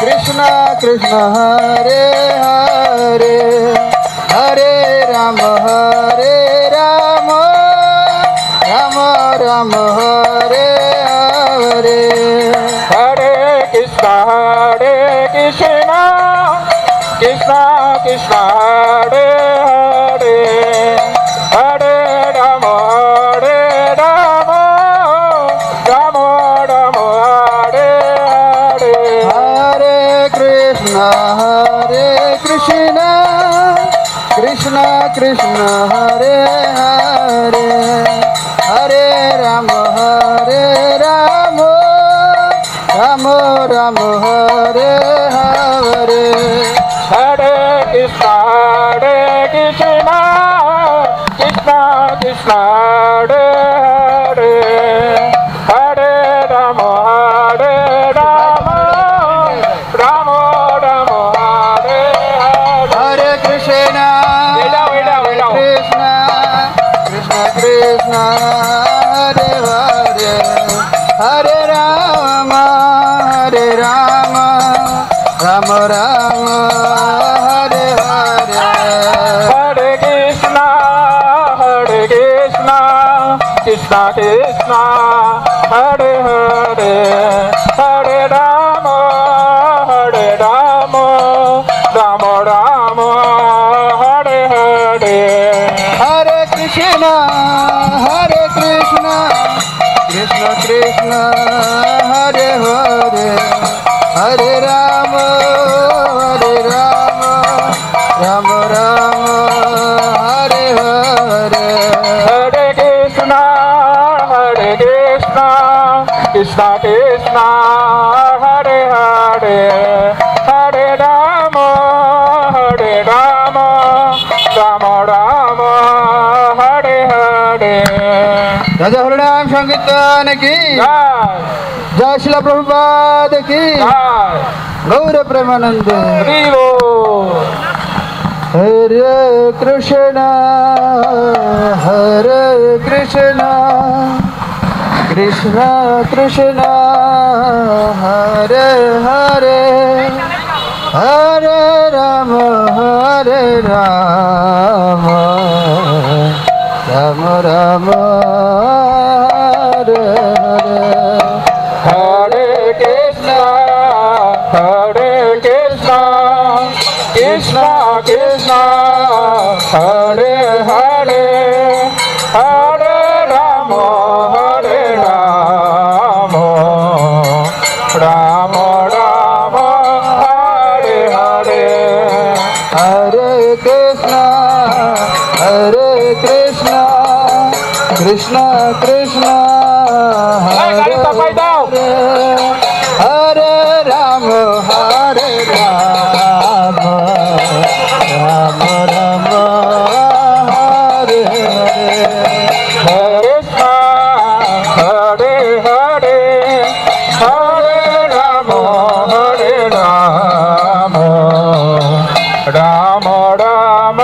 कृष्ण कृष्ण हरे हरे हरे राम राम राम हरे हरे हरे कृष्ण कृष्ण कृष्ण हरे हरे हरे राम राम राम हरे हरे हरे कृष्ण कृष्ण कृष्ण हरे हरे हरे राम राम राम हरे हरे हरे कृष्ण कृष्ण कृष्ण हरे हरे हरे राम राम राम हरे हरे हरे कृष्ण कृष्ण कृष्ण कृष्ण हरे हरे हरे राम राम राम हरे हरे हरे कृष्ण कृष्ण कृष्ण हरे हरे हरे राम राम राम हरे हरे हरे कृष्ण कृष्ण कृष्ण हरे हरे हरे राम राम राम हरे हरे हरे कृष्ण कृष्ण कृष्ण हरे हरे हरे राम राम हरे हरे राजा हरिनाम संकीर्तन की जय जय श्रील प्रभुपाद की जय गौर प्रेमानंद हरि बोल हरे Krishna Krishna Krishna Hare Hare Hare Ram Ram Ram Hare Hare Hare Krishna Krishna Krishna Hare Hare Hare Ram Ram Ram Hare Hare Hare Krishna Krishna Krishna Hare Hare Hare Ram Ram Hare Hare Hare Hare Hare Ram Ram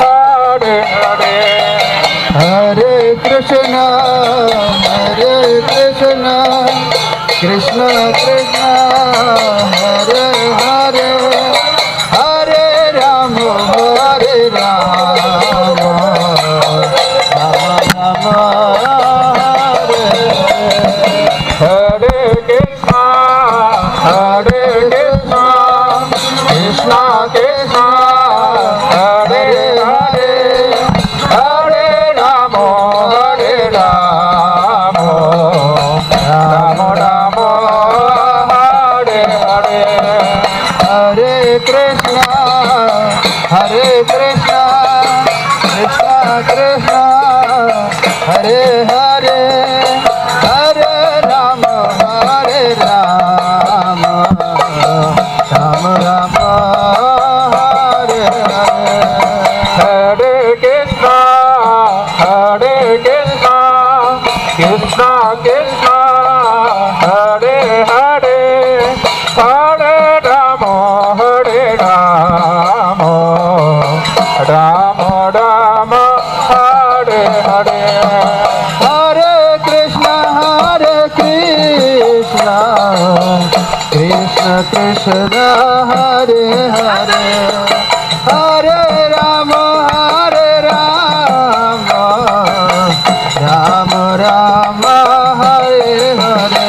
Hare Hare Hare Krishna Krishna Krishna Hare Hare Hare Ram Ram Hare Hare Krishna Krishna Krishna Hare Hare Hare Ram Ram Hare Hare Hare Krishna Krishna Krishna Hare Hare Hare Ram Krishna Hare Hare Hare Ram Ram Ram Hare Hare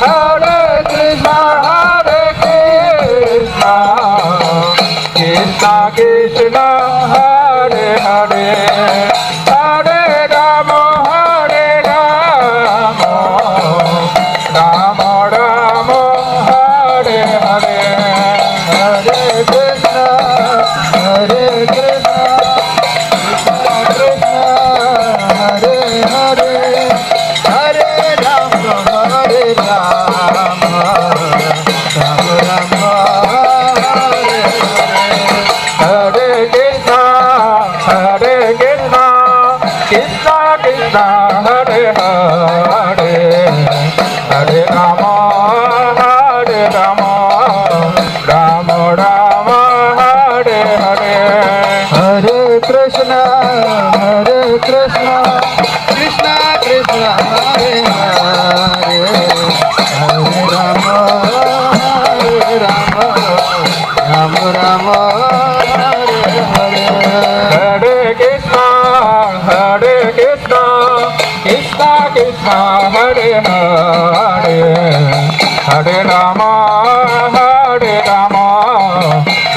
Hare Krishna Krishna Krishna Hare Hare Hare Ram Ram Ram Hare Hare Hare Krishna Krishna Krishna Hare Hare Hare Ram Ram Ram Ram Hare Hare Krishna Krishna Krishna Hare Hare Hare Ram Ram Ram Hare Hare Hare Krishna Krishna Krishna Krishna Hare Hare Hare Ram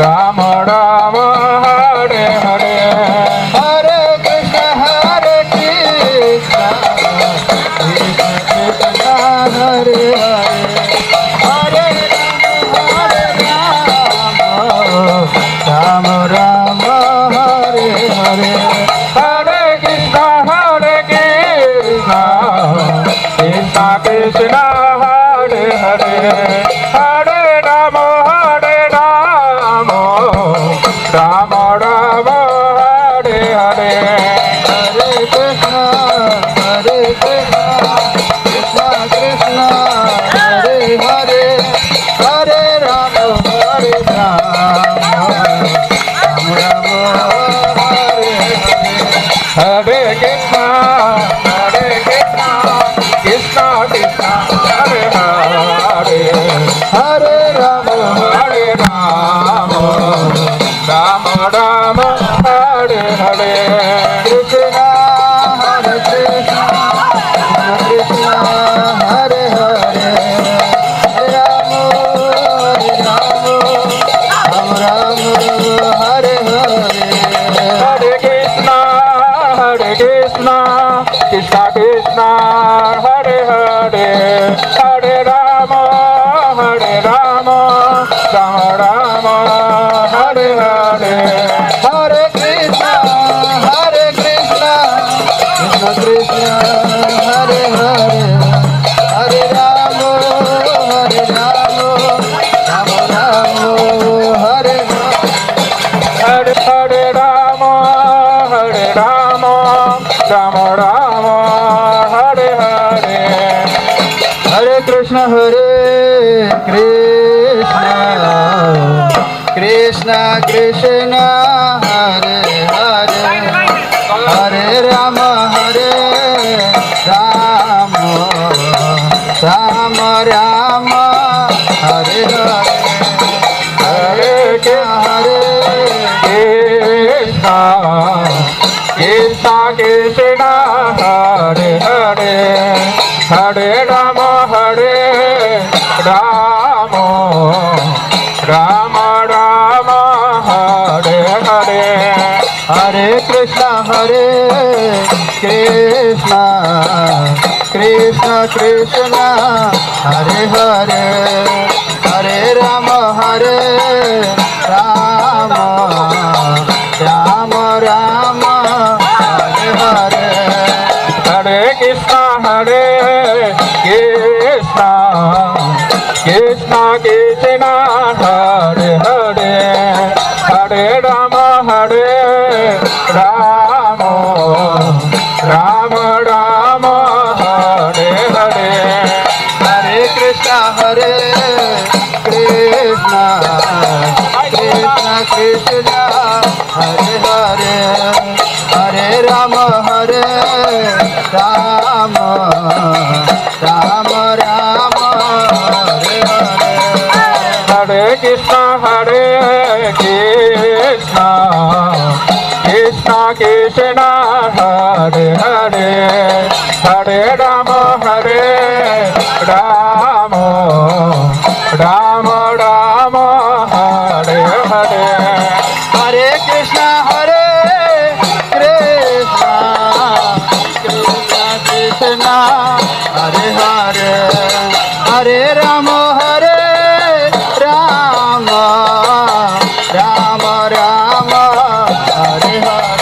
Ram Ram Hare Hare Hare Krishna Krishna Krishna Hare Hare Hare Ram Ram Ram Hare Hare Hare Krishna Krishna Krishna Krishna Hare Hare Hare Ram Ram Hare Hare Hare Krishna Krishna Krishna Hare Hare Hare Ram Ram Ram Hare Hare Hare Krishna Krishna Krishna Hare Hare Hare Ram Ram Ram Hare Hare Hare Krishna Krishna Krishna Hare Hare Hare Ram Ram Hare Hare Krishna Krishna Krishna Hare Hare Ram Ram Hare Hare Hare Krishna Krishna Krishna Hare Hare Hare Ram Ram Ram Hare Hare Hare Krishna Krishna Krishna Hare Hare Hare Ram Ram Ram Hare Hare Hare Ram Ram Ram Hare Hare Hare Krishna Krishna Krishna Hare Hare Hare Ram Ram Ram Hare Hare Hare Krishna Krishna Hare Hare Hare Ram Ram Ram Hare Hare Hare Krishna Krishna Krishna Hare Hare Hare Ram Ram Ram Hare Hare Hare Krishna Krishna Krishna Hare Hare Hare Ram Ram Ram Hare Hare Hare Krishna Krishna Krishna Hare Hare Hare Ram Ram Ram Hare Hare Krishna Krishna Krishna Hare Hare Hare Rama Rama Rama Rama Hare Hare Hare Krishna Krishna Krishna Hare Hare Hare Rama Rama Rama Rama Hare Hare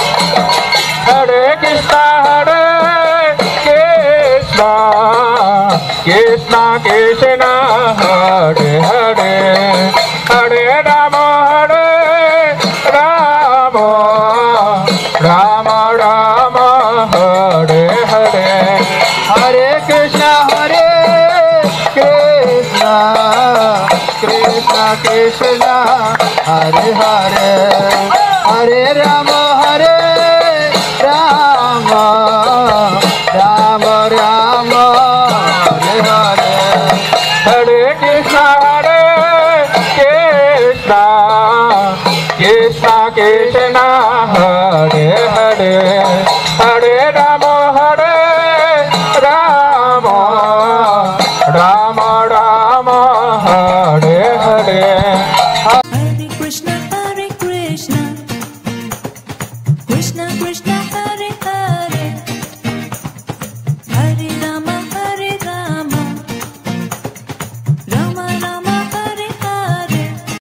Hare Krishna Krishna Krishna Hare Hare Hare Rama Rama Rama Rama Hare Hare Hare Krishna Krishna Krishna Hare Hare Hare Rama Rama Rama Rama Hare Hare Hare Krishna Krishna Krishna Hare Hare Hare Rama Rama Rama Rama Hare Hare Hare Krishna Krishna